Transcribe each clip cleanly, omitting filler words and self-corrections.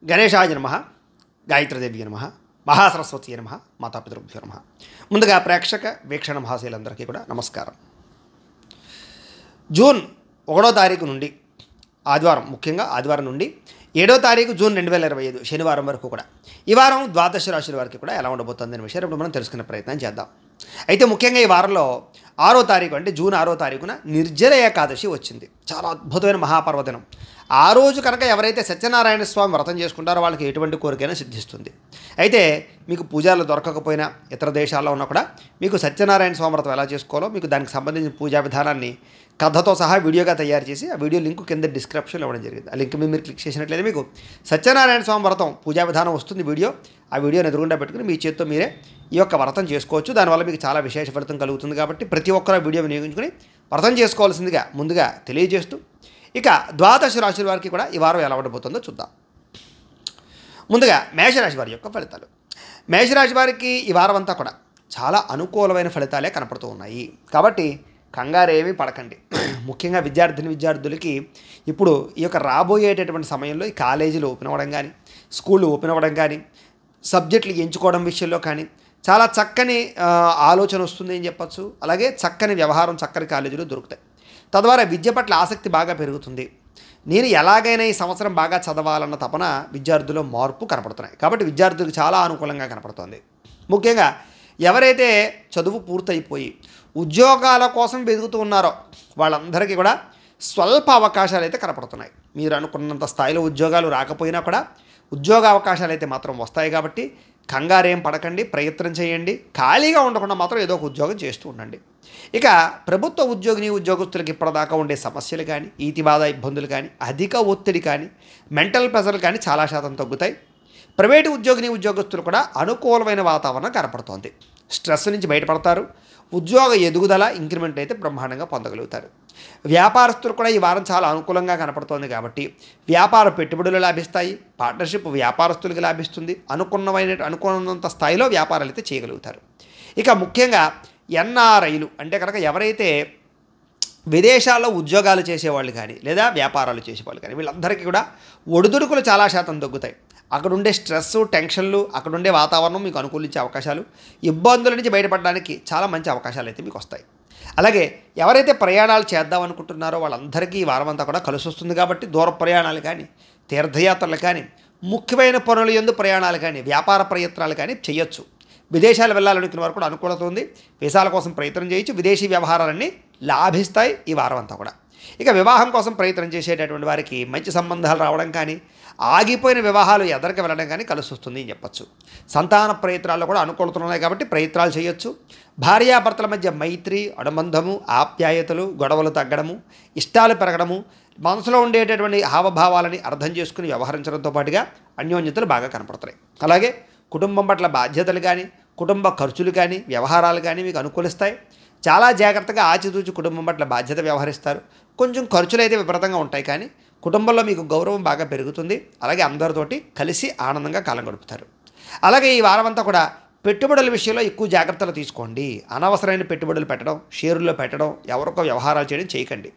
గణేశాయ నమః, గాయత్రీదేవి నమః, మహాసరస్వతి నమః, మాతాపితృభ్యో నమః. ముందుగా ప్రేక్షక వీక్షణ మహాశయులందరికీ కూడా నమస్కారం. జూన్ 1వ తారీఖు నుండి ఆదివారం, ముఖ్యంగా ఆదివారం నుండి 7వ తారీఖు జూన్ 2025 శనివారం వరకు కూడా ఈ వారం ద్వాదశ రాశుల వారికి కూడా ఎలా ఉండబోతుంది అనే విషయాన్ని ఇప్పుడు మనం తెలుసుకునే ప్రయత్నం చేద్దాం. అయితే ముఖ్యంగా ఈ వారంలో 6వ తారీఖు అంటే జూన్ 6వ తారీఖున నిర్జల ఏకాదశి వచ్చింది. చాలా అద్భుతమైన మహాపర్వదినం. ఆ రోజు కనుక ఎవరైతే సత్యనారాయణ స్వామి వ్రతం చేసుకుంటారో వాళ్ళకి ఎటువంటి కోరికైనా సిద్ధిస్తుంది. అయితే మీకు పూజలు దొరకకపోయినా ఇతర దేశాల్లో ఉన్నా కూడా మీకు సత్యనారాయణ స్వామి వ్రతం ఎలా చేసుకోవాలో మీకు దానికి సంబంధించిన పూజా విధానాన్ని కథతో సహా వీడియోగా తయారు చేసి ఆ వీడియో లింక్ కింద డిస్క్రిప్షన్లో ఇవ్వడం జరిగింది. ఆ లింక్ మీద మీరు క్లిక్ చేసినట్లయితే మీకు సత్యనారాయణ స్వామి వ్రతం పూజా విధానం వస్తుంది వీడియో. ఆ వీడియోని ఎదురుగుండా పెట్టుకుని మీ చేతితో మీరే ఈ యొక్క వ్రతం చేసుకోవచ్చు. దానివల్ల మీకు చాలా విశేష ఫలితం కలుగుతుంది. కాబట్టి ప్రతి ఒక్కరు వీడియో వినియోగించుకుని వ్రతం చేసుకోవాల్సిందిగా ముందుగా తెలియజేస్తూ ఇక ద్వాదశ రాశుల వారికి కూడా ఈ వారం ఎలా ఉండబోతుందో చూద్దాం. ముందుగా మేషరాశి వారి యొక్క ఫలితాలు. మేషరాశి వారికి ఈ వారం అంతా కూడా చాలా అనుకూలమైన ఫలితాలే కనపడుతూ ఉన్నాయి. కాబట్టి కంగారేమీ పడకండి. ముఖ్యంగా విద్యార్థులకి ఇప్పుడు ఈ యొక్క రాబోయేటటువంటి సమయంలో ఈ కాలేజీలు ఓపెన్ అవ్వడం కానీ, స్కూళ్ళు ఓపెన్ అవ్వడం కానీ, సబ్జెక్టులు ఎంచుకోవడం విషయంలో కానీ చాలా చక్కని ఆలోచన వస్తుంది అని చెప్పచ్చు. అలాగే చక్కని వ్యవహారం, చక్కని కాలేజీలు దొరుకుతాయి. తద్వారా విద్య పట్ల ఆసక్తి బాగా పెరుగుతుంది. నేను ఎలాగైనా ఈ సంవత్సరం బాగా చదవాలన్న తపన విద్యార్థుల్లో మార్పు కనపడుతున్నాయి. కాబట్టి విద్యార్థులకు చాలా అనుకూలంగా కనపడుతుంది. ముఖ్యంగా ఎవరైతే చదువు పూర్తయిపోయి ఉద్యోగాల కోసం వెతుకుతూ ఉన్నారో వాళ్ళందరికీ కూడా స్వల్ప అవకాశాలు అయితే కనపడుతున్నాయి. మీరు అనుకున్నంత స్థాయిలో ఉద్యోగాలు రాకపోయినా కూడా ఉద్యోగ అవకాశాలు అయితే మాత్రం వస్తాయి. కాబట్టి కంగారేం పడకండి, ప్రయత్నం చేయండి. ఖాళీగా ఉండకుండా మాత్రం ఏదో ఒక ఉద్యోగం చేస్తూ ఉండండి. ఇక ప్రభుత్వ ఉద్యోగస్తులకు ఇప్పటిదాకా ఉండే సమస్యలు కానీ, ఈతిబాధ ఇబ్బందులు కానీ, అధిక ఒత్తిడి కానీ, మెంటల్ ప్రెజర్లు కానీ చాలా శాతం తగ్గుతాయి. ప్రైవేటు ఉద్యోగస్తులు కూడా అనుకూలమైన వాతావరణం కనపడుతోంది. స్ట్రెస్ నుంచి బయటపడతారు. ఉద్యోగ ఎదుగుదల, ఇంక్రిమెంట్ అయితే బ్రహ్మాండంగా పొందగలుగుతారు. వ్యాపారస్తులు కూడా ఈ వారం చాలా అనుకూలంగా కనపడుతోంది. కాబట్టి వ్యాపార పెట్టుబడులు లాభిస్తాయి. పార్ట్నర్షిప్ వ్యాపారస్తులకు లాభిస్తుంది. అనుకున్నంత స్థాయిలో వ్యాపారాలు అయితే చేయగలుగుతారు. ఇక ముఖ్యంగా ఎన్ఆర్ఐలు అంటే కనుక ఎవరైతే విదేశాల్లో ఉద్యోగాలు చేసేవాళ్ళు కానీ లేదా వ్యాపారాలు చేసేవాళ్ళు కానీ వీళ్ళందరికీ కూడా ఒడిదుడుకులు చాలా శాతం తగ్గుతాయి. అక్కడుండే స్ట్రెస్, టెన్షన్లు, అక్కడుండే వాతావరణం మీకు అనుకూలించే అవకాశాలు, ఇబ్బందుల నుంచి బయటపడడానికి చాలా మంచి అవకాశాలు అయితే మీకు వస్తాయి. అలాగే ఎవరైతే ప్రయాణాలు చేద్దాం అనుకుంటున్నారో వాళ్ళందరికీ ఈ వారం అంతా కూడా కలిసి వస్తుంది. కాబట్టి దూర ప్రయాణాలు కానీ, తీర్థయాత్రలు కానీ, ముఖ్యమైన పనుల యందు ప్రయాణాలు కానీ, వ్యాపార ప్రయత్నాలు కానీ చేయొచ్చు. విదేశాలు వెళ్ళాలనుకున్న వారు కూడా అనుకూలత ఉంది. వీసాల కోసం ప్రయత్నం చేయొచ్చు. విదేశీ వ్యవహారాలన్నీ లాభిస్తాయి ఈ వారం అంతా కూడా. ఇక వివాహం కోసం ప్రయత్నం చేసేటటువంటి వారికి మంచి సంబంధాలు రావడం కానీ, ఆగిపోయిన వివాహాలు ఎదరికి వెళ్ళడం కానీ కలిసి వస్తుంది అని చెప్పచ్చు. సంతాన ప్రయత్నాల్లో కూడా అనుకూలతలు ఉన్నాయి. కాబట్టి ప్రయత్నాలు చేయొచ్చు. భార్యాభర్తల మధ్య మైత్రి, అనుబంధము, ఆప్యాయతలు, గొడవలు తగ్గడము, ఇష్టాలు పెరగడము, మనసులో ఉండేటటువంటి హావభావాలని అర్థం చేసుకుని వ్యవహరించడంతో పాటుగా అన్యోన్యతలు బాగా కనపడుతున్నాయి. అలాగే కుటుంబం పట్ల బాధ్యతలు కానీ, కుటుంబ ఖర్చులు కానీ, వ్యవహారాలు కానీ మీకు అనుకూలిస్తాయి. చాలా జాగ్రత్తగా ఆచితూచి కుటుంబం పట్ల బాధ్యత వ్యవహరిస్తారు. కొంచెం ఖర్చులు అయితే విపరీతంగా ఉంటాయి కానీ కుటుంబంలో మీకు గౌరవం బాగా పెరుగుతుంది. అలాగే అందరితోటి కలిసి ఆనందంగా కాలం గడుపుతారు. అలాగే ఈ వారం అంతా కూడా పెట్టుబడుల విషయంలో ఎక్కువ జాగ్రత్తలు తీసుకోండి. అనవసరమైన పెట్టుబడులు పెట్టడం, షేరుల్లో పెట్టడం, ఎవరికో వ్యవహారాలు చేయడం చేయకండి.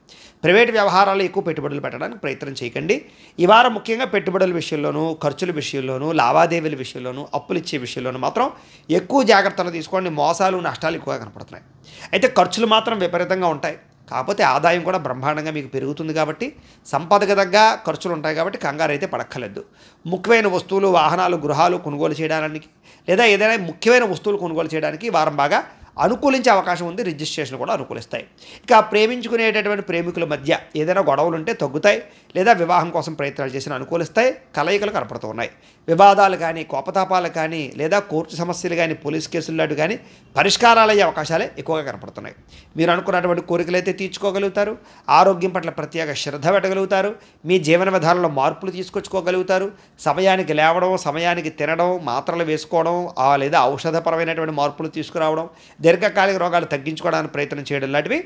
ప్రైవేట్ వ్యవహారాల్లో ఎక్కువ పెట్టుబడులు పెట్టడానికి ప్రయత్నం చేయకండి. ఈ వారం ముఖ్యంగా పెట్టుబడుల విషయంలోనూ, ఖర్చుల విషయంలోనూ, లావాదేవీల విషయంలోనూ, అప్పులు ఇచ్చే విషయంలోనూ మాత్రం ఎక్కువ జాగ్రత్తలు తీసుకోండి. మోసాలు, నష్టాలు ఎక్కువగా కనపడుతున్నాయి. అయితే ఖర్చులు మాత్రం విపరీతంగా ఉంటాయి. కాకపోతే ఆదాయం కూడా బ్రహ్మాండంగా మీకు పెరుగుతుంది. కాబట్టి సంపదకు తగ్గ ఖర్చులు ఉంటాయి. కాబట్టి కంగారు అయితే పడక్కర్లేదు. ముఖ్యమైన వస్తువులు, వాహనాలు, గృహాలు కొనుగోలు చేయడానికి లేదా ఏదైనా ముఖ్యమైన వస్తువులు కొనుగోలు చేయడానికి వారం బాగా అనుకూలించే అవకాశం ఉంది. రిజిస్ట్రేషన్ కూడా అనుకూలిస్తాయి. ఇక ప్రేమించుకునేటటువంటి ప్రేమికుల మధ్య ఏదైనా గొడవలు ఉంటే తగ్గుతాయి. లేదా వివాహం కోసం ప్రయత్నాలు చేసిన అనుకూలిస్తాయి. కలయికలు కనపడుతూ ఉన్నాయి. వివాదాలు కానీ, కోపతాపాలు కానీ, లేదా కోర్టు సమస్యలు కానీ, పోలీస్ కేసులు లాంటివి కానీ పరిష్కారాలు అయ్యే అవకాశాలే ఎక్కువగా కనపడుతున్నాయి. మీరు అనుకున్నటువంటి కోరికలు అయితే తీర్చుకోగలుగుతారు. ఆరోగ్యం పట్ల ప్రత్యేక శ్రద్ధ పెట్టగలుగుతారు. మీ జీవన విధానంలో మార్పులు తీసుకొచ్చుకోగలుగుతారు. సమయానికి లేవడం, సమయానికి తినడం, మాత్రలు వేసుకోవడం, లేదా ఔషధపరమైనటువంటి మార్పులు తీసుకురావడం, దీర్ఘకాలిక రోగాలు తగ్గించుకోవడానికి ప్రయత్నం చేయడం లాంటివి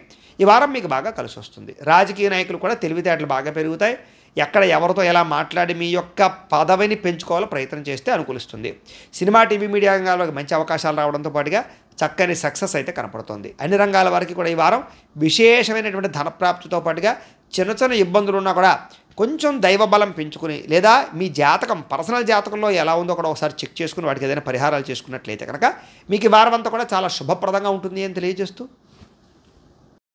ఈ వారం మీకు బాగా కలిసి వస్తుంది. రాజకీయ నాయకులు కూడా తెలివితేటలు బాగా పెరుగుతాయి. ఎక్కడ ఎవరితో ఎలా మాట్లాడి మీ యొక్క పదవిని పెంచుకోవాలో ప్రయత్నం చేస్తే అనుకూలిస్తుంది. సినిమా, టీవీ, మీడియా రంగాలకు మంచి అవకాశాలు రావడంతో పాటుగా చక్కని సక్సెస్ అయితే కనపడుతుంది. అన్ని రంగాల వారికి కూడా ఈ వారం విశేషమైనటువంటి ధనప్రాప్తితో పాటుగా చిన్న చిన్న ఇబ్బందులు ఉన్నా కూడా కొంచెం దైవబలం పెంచుకుని లేదా మీ జాతకం పర్సనల్ జాతకంలో ఎలా ఉందో కూడా ఒకసారి చెక్ చేసుకుని వాటికి ఏదైనా పరిహారాలు చేసుకున్నట్లయితే కనుక మీకు ఈ వారం అంతా కూడా చాలా శుభప్రదంగా ఉంటుంది అని తెలియజేస్తూ